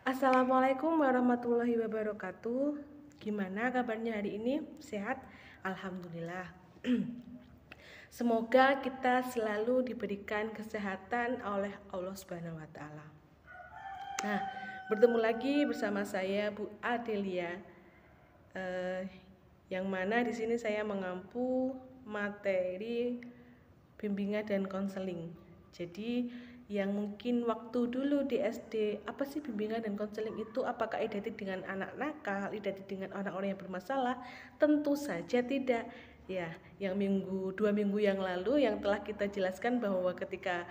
Assalamualaikum warahmatullahi wabarakatuh. Gimana kabarnya hari ini? Sehat? Alhamdulillah. Semoga kita selalu diberikan kesehatan oleh Allah Subhanahu wa taala. Nah, bertemu lagi bersama saya Bu Adelia. Yang mana di sini saya mengampu materi bimbingan dan konseling. Jadi yang mungkin waktu dulu di SD, apa sih bimbingan dan konseling itu? Apakah identik dengan anak nakal, identik dengan orang-orang yang bermasalah? Tentu saja tidak. Ya, yang 2 minggu yang lalu yang telah kita jelaskan bahwa ketika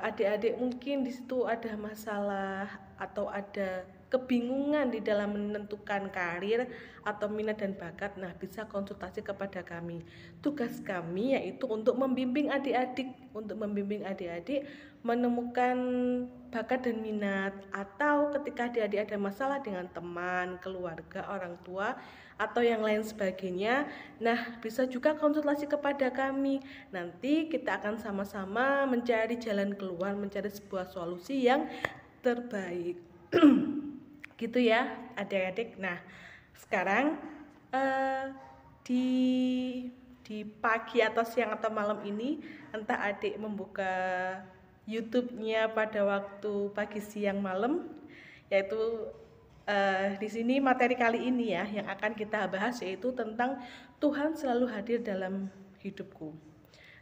adik-adik mungkin di situ ada masalah atau ada kebingungan di dalam menentukan karir atau minat dan bakat, nah bisa konsultasi kepada kami. Tugas kami yaitu untuk membimbing adik-adik menemukan bakat dan minat, atau ketika adik-adik ada masalah dengan teman, keluarga, orang tua, atau yang lain sebagainya, nah bisa juga konsultasi kepada kami. Nanti kita akan sama-sama mencari jalan keluar, mencari sebuah solusi yang terbaik. Gitu ya adik-adik. Nah sekarang di pagi atau siang atau malam ini, entah adik membuka YouTube-nya pada waktu pagi, siang, malam, yaitu di sini materi kali ini ya yang akan kita bahas yaitu tentang Tuhan selalu hadir dalam hidupku.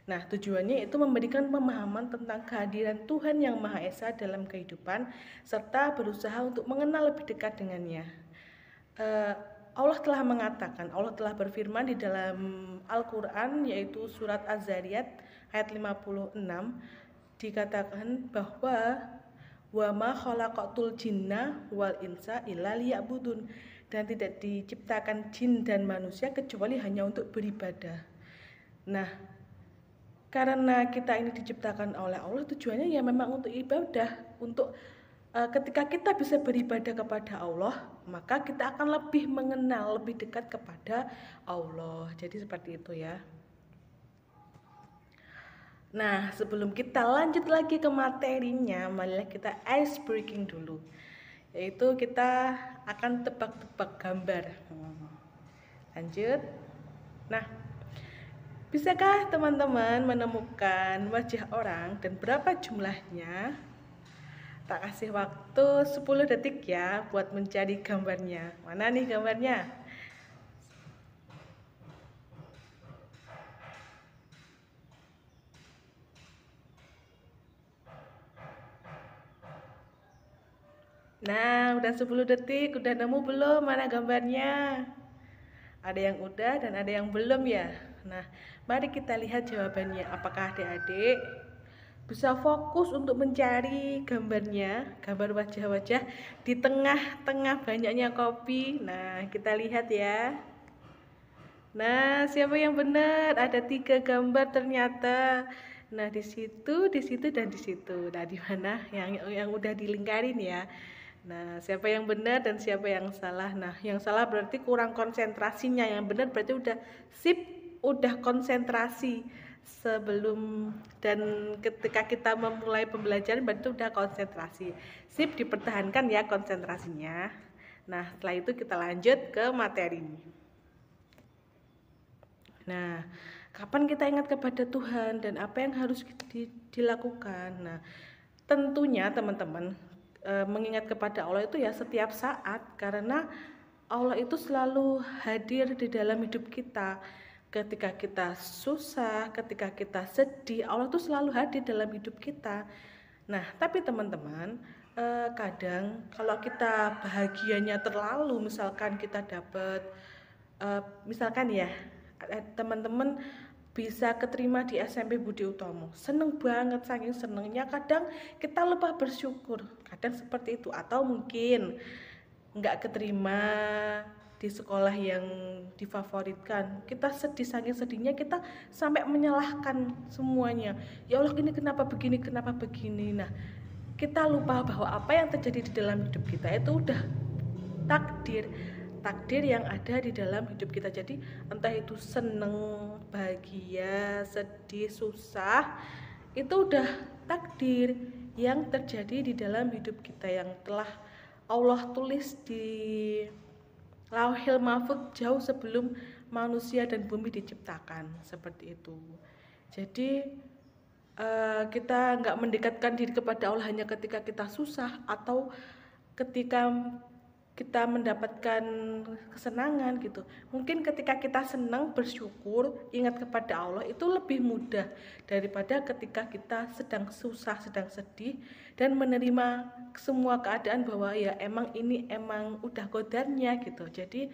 Nah, tujuannya itu memberikan pemahaman tentang kehadiran Tuhan yang Maha Esa dalam kehidupan, serta berusaha untuk mengenal lebih dekat dengannya. Allah telah berfirman di dalam Al-Quran, yaitu surat Az-Zariyat ayat 56, dikatakan bahwa wa ma khalaqatul jinna wal insa illa liya'budun, dan tidak diciptakan jin dan manusia kecuali hanya untuk beribadah. Nah, karena kita ini diciptakan oleh Allah, tujuannya ya memang untuk ibadah, untuk ketika kita bisa beribadah kepada Allah, maka kita akan lebih mengenal, lebih dekat kepada Allah. Jadi seperti itu ya. Nah, sebelum kita lanjut lagi ke materinya, marilah kita ice breaking dulu. Yaitu kita akan tebak-tebak gambar. Lanjut. Nah, bisakah teman-teman menemukan wajah orang dan berapa jumlahnya? Tak kasih waktu 10 detik ya buat mencari gambarnya. Mana nih gambarnya? Nah, udah 10 detik, udah nemu belum mana gambarnya? Ada yang udah dan ada yang belum ya. Nah, mari kita lihat jawabannya. Apakah adik-adik bisa fokus untuk mencari gambarnya, gambar wajah-wajah di tengah-tengah banyaknya kopi? Nah, kita lihat ya. Nah, siapa yang benar? Ada 3 gambar ternyata. Nah, di situ, dan di situ. Nah, di mana yang udah dilingkarin ya? Nah, siapa yang benar dan siapa yang salah? Nah, yang salah berarti kurang konsentrasinya. Yang benar berarti udah sip, udah konsentrasi sebelum dan ketika kita memulai pembelajaran berarti udah konsentrasi. Sip, dipertahankan ya konsentrasinya. Nah, setelah itu kita lanjut ke materi. Nah, kapan kita ingat kepada Tuhan dan apa yang harus dilakukan? Nah, tentunya teman-teman, mengingat kepada Allah itu ya setiap saat, karena Allah itu selalu hadir di dalam hidup kita. Ketika kita susah, ketika kita sedih, Allah itu selalu hadir dalam hidup kita. Nah, tapi teman-teman, kadang kalau kita bahagianya terlalu, misalkan kita dapat misalkan ya teman-teman bisa keterima di SMP Budi Utomo, seneng banget, saking senengnya kadang kita lupa bersyukur, kadang seperti itu. Atau mungkin nggak keterima di sekolah yang difavoritkan, kita sedih, saking sedihnya kita sampai menyalahkan semuanya, ya Allah ini kenapa begini. Nah, kita lupa bahwa apa yang terjadi di dalam hidup kita itu udah takdir yang ada di dalam hidup kita. Jadi entah itu seneng, bahagia, sedih, susah, itu udah takdir yang terjadi di dalam hidup kita, yang telah Allah tulis di Lauhil Mahfudz jauh sebelum manusia dan bumi diciptakan, seperti itu. Jadi kita nggak mendekatkan diri kepada Allah hanya ketika kita susah atau ketika kita mendapatkan kesenangan gitu. Mungkin ketika kita senang, bersyukur, ingat kepada Allah itu lebih mudah daripada ketika kita sedang susah, sedang sedih dan menerima semua keadaan bahwa ya emang ini emang udah qadarnya gitu. Jadi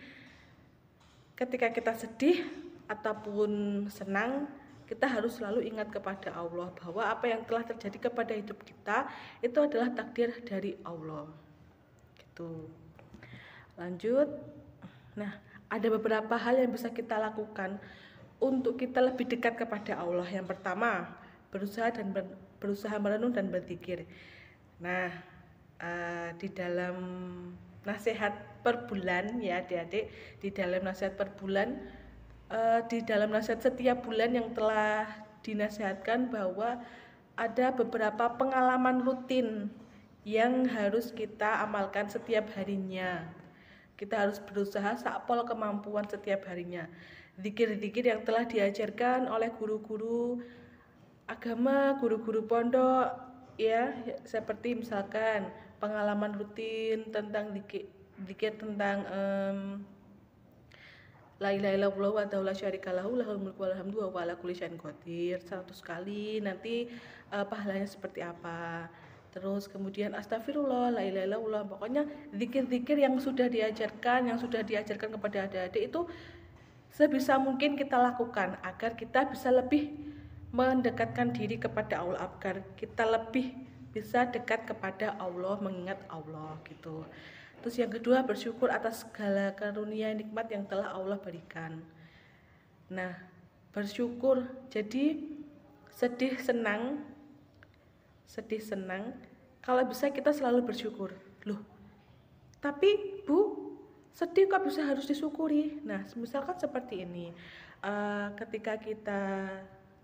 ketika kita sedih ataupun senang, kita harus selalu ingat kepada Allah bahwa apa yang telah terjadi kepada hidup kita itu adalah takdir dari Allah. Gitu. Lanjut. Nah, ada beberapa hal yang bisa kita lakukan untuk kita lebih dekat kepada Allah. Yang pertama, berusaha merenung dan berzikir. Nah, di dalam nasihat per bulan ya adik-adik, di dalam nasihat per bulan, di dalam nasihat setiap bulan yang telah dinasihatkan bahwa ada beberapa pengalaman rutin yang harus kita amalkan setiap harinya. Kita harus berusaha sakpol kemampuan setiap harinya. Zikir-zikir yang telah diajarkan oleh guru-guru agama, guru-guru pondok, ya, seperti misalkan pengalaman rutin tentang zikir tentang la ilaha illallah wa la syarika lahu lahul mulku wal hamdu wa ala kulli syai'in qadir 100 kali. Nanti pahalanya seperti apa? Terus kemudian astagfirullah, la ilaha illallah. Pokoknya zikir-zikir yang sudah diajarkan kepada adik-adik itu sebisa mungkin kita lakukan agar kita bisa lebih mendekatkan diri kepada Allah, agar kita lebih bisa dekat kepada Allah, mengingat Allah gitu. Terus yang kedua, bersyukur atas segala karunia nikmat yang telah Allah berikan. Nah, bersyukur, jadi sedih senang, kalau bisa kita selalu bersyukur. Loh, tapi Bu, sedih kok bisa harus disyukuri? Nah, misalkan seperti ini, ketika kita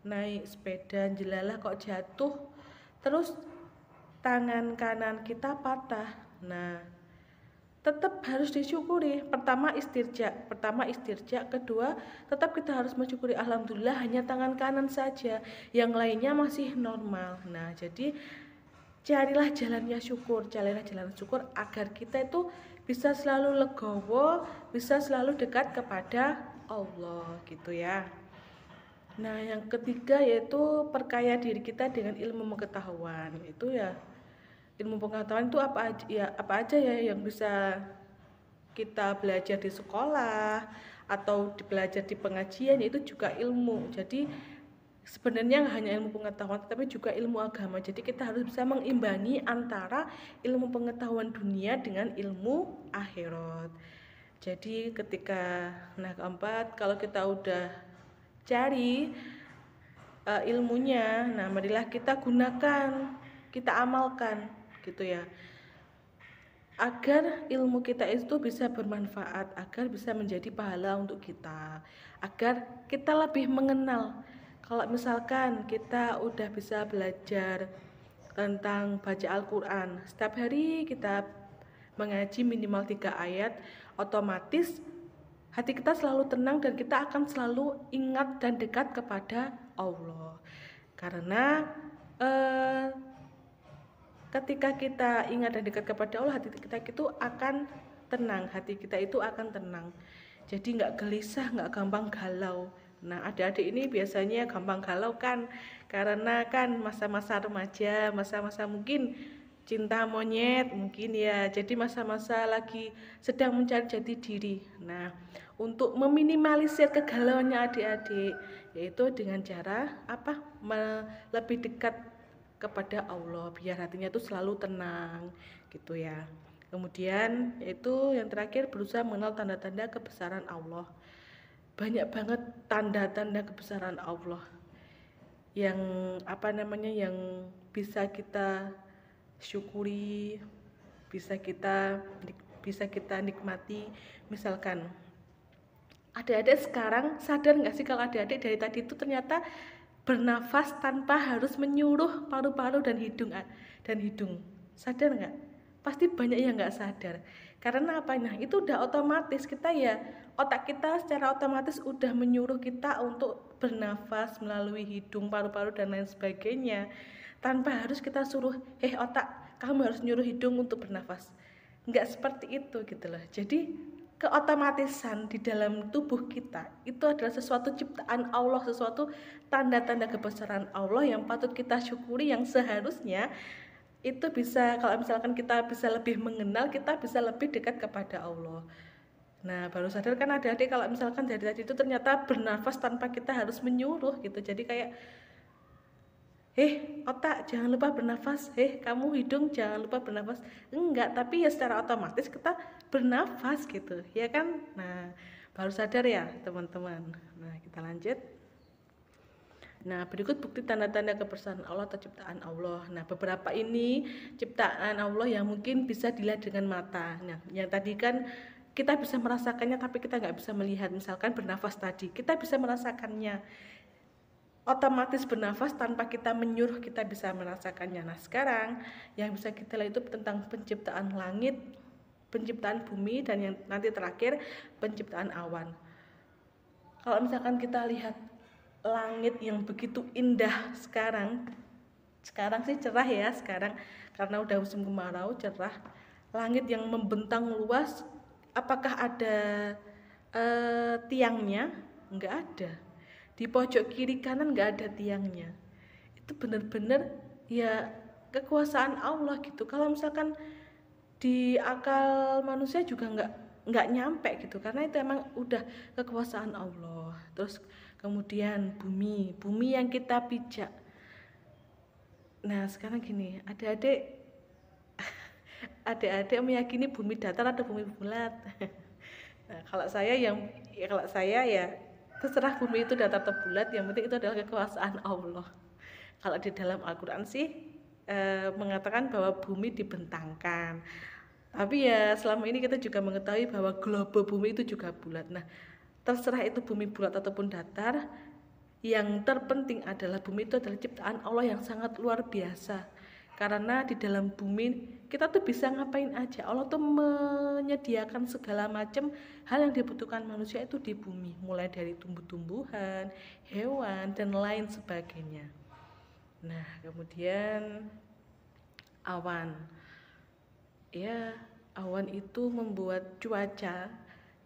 naik sepeda jelalah kok jatuh, terus tangan kanan kita patah. Nah, tetap harus disyukuri. Pertama istirja, kedua tetap kita harus mensyukuri, alhamdulillah hanya tangan kanan saja, yang lainnya masih normal. Nah, jadi carilah jalannya syukur, agar kita itu bisa selalu legowo, bisa selalu dekat kepada Allah gitu ya. Nah, yang ketiga yaitu perkaya diri kita dengan ilmu pengetahuan. Itu ya, ilmu pengetahuan itu apa aja ya yang bisa kita belajar di sekolah atau belajar di pengajian, itu juga ilmu. Jadi sebenarnya hanya ilmu pengetahuan tetapi juga ilmu agama. Jadi kita harus bisa mengimbangi antara ilmu pengetahuan dunia dengan ilmu akhirat. Jadi keempat, kalau kita udah cari ilmunya, nah marilah kita gunakan, kita amalkan gitu ya, agar ilmu kita itu bisa bermanfaat, agar bisa menjadi pahala untuk kita, agar kita lebih mengenal. Kalau misalkan kita udah bisa belajar tentang baca Al-Quran, setiap hari kita mengaji minimal 3 ayat, otomatis hati kita selalu tenang dan kita akan selalu ingat dan dekat kepada Allah. Karena ketika kita ingat dan dekat kepada Allah, hati kita itu akan tenang, jadi nggak gelisah, nggak gampang galau. Nah, adik-adik ini biasanya gampang galau kan, karena kan masa-masa remaja, masa-masa mungkin cinta monyet mungkin ya, jadi masa-masa lagi sedang mencari jati diri. Nah, untuk meminimalisir kegalauannya adik-adik, yaitu dengan cara lebih dekat kepada Allah, biar hatinya itu selalu tenang gitu ya. Kemudian yaitu yang terakhir, berusaha mengenal tanda-tanda kebesaran Allah. Banyak banget tanda-tanda kebesaran Allah yang yang bisa kita syukuri, bisa kita nikmati. Misalkan adik-adik sekarang sadar nggak sih kalau adik-adik dari tadi itu ternyata bernafas tanpa harus menyuruh paru-paru dan hidung. Sadar nggak? pasti banyak yang nggak sadar. Karena apa? Nah, itu udah otomatis kita ya, otak kita secara otomatis udah menyuruh kita untuk bernafas melalui hidung, paru-paru dan lain sebagainya, tanpa harus kita suruh, otak, kamu harus nyuruh hidung untuk bernafas. Nggak seperti itu gitu loh. Jadi keotomatisan di dalam tubuh kita itu adalah sesuatu ciptaan Allah, sesuatu tanda-tanda kebesaran Allah yang patut kita syukuri, yang seharusnya itu bisa, kalau misalkan kita bisa lebih mengenal, kita bisa lebih dekat kepada Allah. Nah, baru sadar kan adik-adik kalau misalkan dari tadi itu ternyata bernafas tanpa kita harus menyuruh gitu. Jadi kayak, otak jangan lupa bernafas, kamu hidung jangan lupa bernafas. Enggak, tapi ya secara otomatis kita bernafas gitu, ya kan? Nah, baru sadar ya teman-teman. Nah, kita lanjut. Nah, berikut bukti tanda-tanda kebesaran Allah atau ciptaan Allah. Nah, beberapa ini ciptaan Allah yang mungkin bisa dilihat dengan mata. Nah, yang tadi kan kita bisa merasakannya tapi kita nggak bisa melihat. Misalkan bernafas tadi, kita bisa merasakannya. Otomatis bernafas tanpa kita menyuruh, kita bisa merasakannya. Nah, sekarang yang bisa kita lihat itu tentang penciptaan langit, penciptaan bumi, dan yang nanti terakhir penciptaan awan. Kalau misalkan kita lihat langit yang begitu indah sekarang sih cerah ya sekarang, karena udah musim kemarau, cerah. Langit yang membentang luas, apakah ada tiangnya? Enggak ada. Di pojok kiri kanan enggak ada tiangnya. Itu benar-benar ya kekuasaan Allah gitu. Kalau misalkan di akal manusia juga enggak nyampe gitu, karena itu emang udah kekuasaan Allah. Terus kemudian bumi yang kita pijak. Nah, sekarang gini, adik-adik meyakini bumi datar atau bumi bulat? Nah, kalau saya ya terserah bumi itu datar atau bulat, yang penting itu adalah kekuasaan Allah. Kalau di dalam Al-Quran sih mengatakan bahwa bumi dibentangkan, tapi ya selama ini kita juga mengetahui bahwa globe bumi itu juga bulat. Nah, terserah itu bumi bulat ataupun datar, yang terpenting adalah bumi itu adalah ciptaan Allah yang sangat luar biasa. Karena di dalam bumi kita tuh bisa ngapain aja. Allah tuh menyediakan segala macam hal yang dibutuhkan manusia itu di bumi, mulai dari tumbuh-tumbuhan, hewan, dan lain sebagainya. Nah, kemudian awan. Ya, awan itu membuat cuaca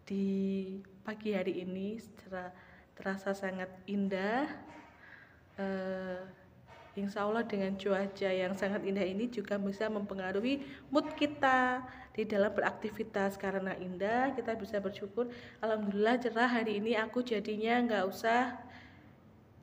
di pagi hari ini secara terasa sangat indah. Insya Allah dengan cuaca yang sangat indah ini juga bisa mempengaruhi mood kita di dalam beraktivitas. Karena indah, kita bisa bersyukur, alhamdulillah cerah hari ini, aku jadinya nggak usah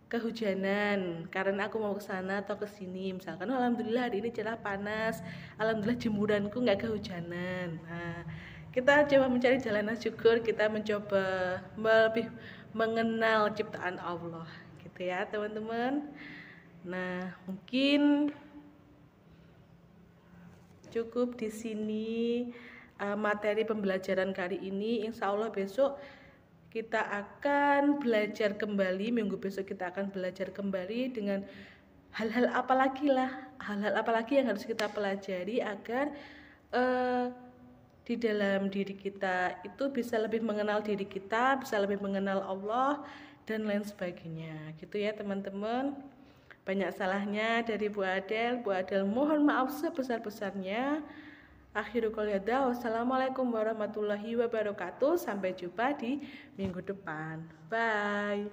kehujanan karena aku mau ke sana atau ke sini. Misalkan alhamdulillah hari ini cerah panas, alhamdulillah jemuranku nggak kehujanan. Nah, kita coba mencari jalan syukur, kita mencoba lebih mengenal ciptaan Allah gitu ya teman-teman. Nah, mungkin cukup di sini materi pembelajaran kali ini. Insya Allah besok kita akan belajar kembali, minggu besok kita akan belajar kembali dengan hal-hal apa lagi yang harus kita pelajari agar di dalam diri kita itu bisa lebih mengenal diri kita, bisa lebih mengenal Allah dan lain sebagainya gitu ya teman-teman. Banyak salahnya dari Bu Adel mohon maaf sebesar-besarnya. Akhirul qouli hadza, wassalamualaikum warahmatullahi wabarakatuh. Sampai jumpa di minggu depan. Bye.